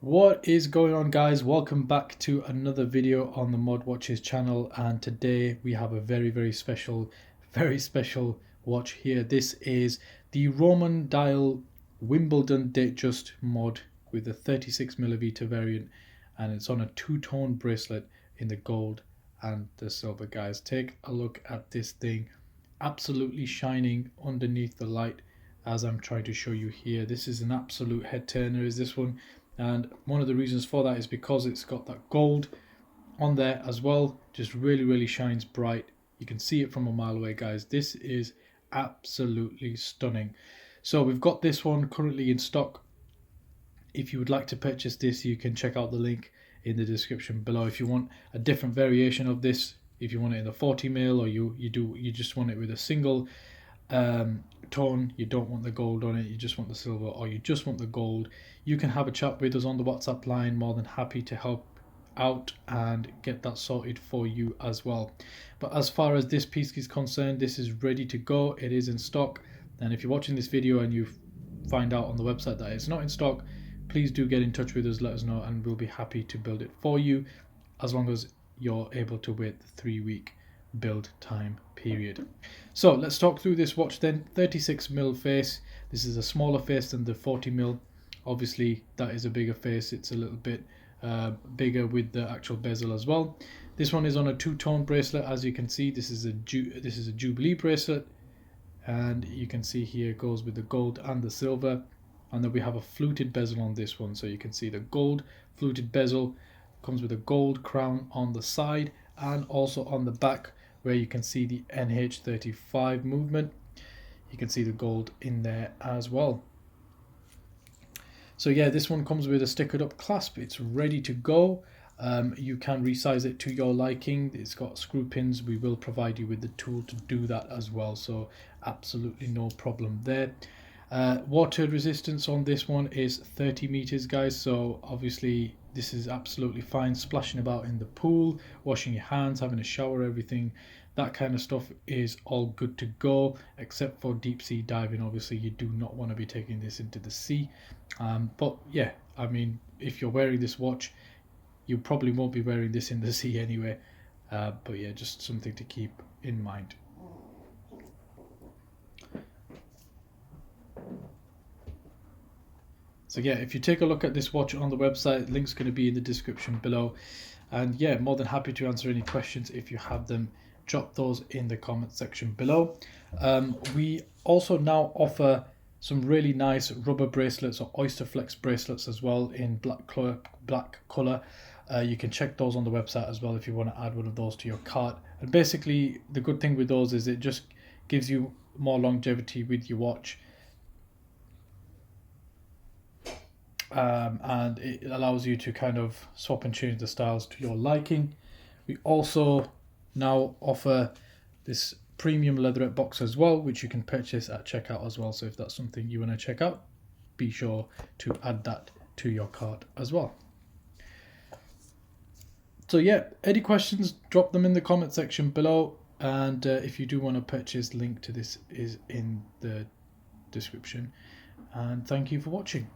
What is going on, guys? Welcome back to another video on the Mod Watches channel, and today we have a very special watch here. This is the Roman dial Wimbledon Datejust mod with a 36mm variant, and it's on a two-tone bracelet in the gold and the silver. Guys, take a look at this thing, absolutely shining underneath the light as I'm trying to show you here. This is an absolute head turner, is this one. And one of the reasons for that is because it's got that gold on there as well. Just really shines bright. You can see it from a mile away, guys. This is absolutely stunning. So we've got this one currently in stock. If you would like to purchase this, you can check out the link in the description below. If you want a different variation of this, if you want it in the 40mm, or you just want it with a single tone, you don't want the gold on it, you just want the silver, or you just want the gold, you can have a chat with us on the WhatsApp line. More than happy to help out and get that sorted for you as well. But as far as this piece is concerned, this is ready to go. It is in stock, and if you're watching this video and you find out on the website that it's not in stock, please do get in touch with us, let us know, and we'll be happy to build it for you, as long as you're able to wait the 3-week build time period. So let's talk through this watch then. 36mm face. This is a smaller face than the 40mm. Obviously that is a bigger face. It's a little bit bigger with the actual bezel as well. This one is on a two-tone bracelet. As you can see, this is a Jubilee bracelet, and you can see here it goes with the gold and the silver, and then we have a fluted bezel on this one. So you can see the gold fluted bezel comes with a gold crown on the side and also on the back, where you can see the NH35 movement. You can see the gold in there as well. So yeah, this one comes with a stickered up clasp. It's ready to go. You can resize it to your liking. It's got screw pins. We will provide you with the tool to do that as well, so absolutely no problem there. Water resistance on this one is 30 meters, guys, so obviously this is absolutely fine splashing about in the pool, washing your hands, having a shower, everything that kind of stuff is all good to go, except for deep sea diving. Obviously you do not want to be taking this into the sea, but yeah, I mean, if you're wearing this watch, you probably won't be wearing this in the sea anyway, but yeah, just something to keep in mind. So yeah, if you take a look at this watch on the website, link's going to be in the description below. And yeah, more than happy to answer any questions if you have them. Drop those in the comment section below. We also now offer some really nice rubber bracelets, or oyster flex bracelets as well, in black color. You can check those on the website as well if you want to add one of those to your cart. And basically the good thing with those is it just gives you more longevity with your watch. And it allows you to kind of swap and change the styles to your liking. We also now offer this premium leatherette box as well, which you can purchase at checkout as well. So if that's something you want to check out, be sure to add that to your cart as well. So yeah, any questions, drop them in the comment section below, and if you do want to purchase, link to this is in the description. And thank you for watching.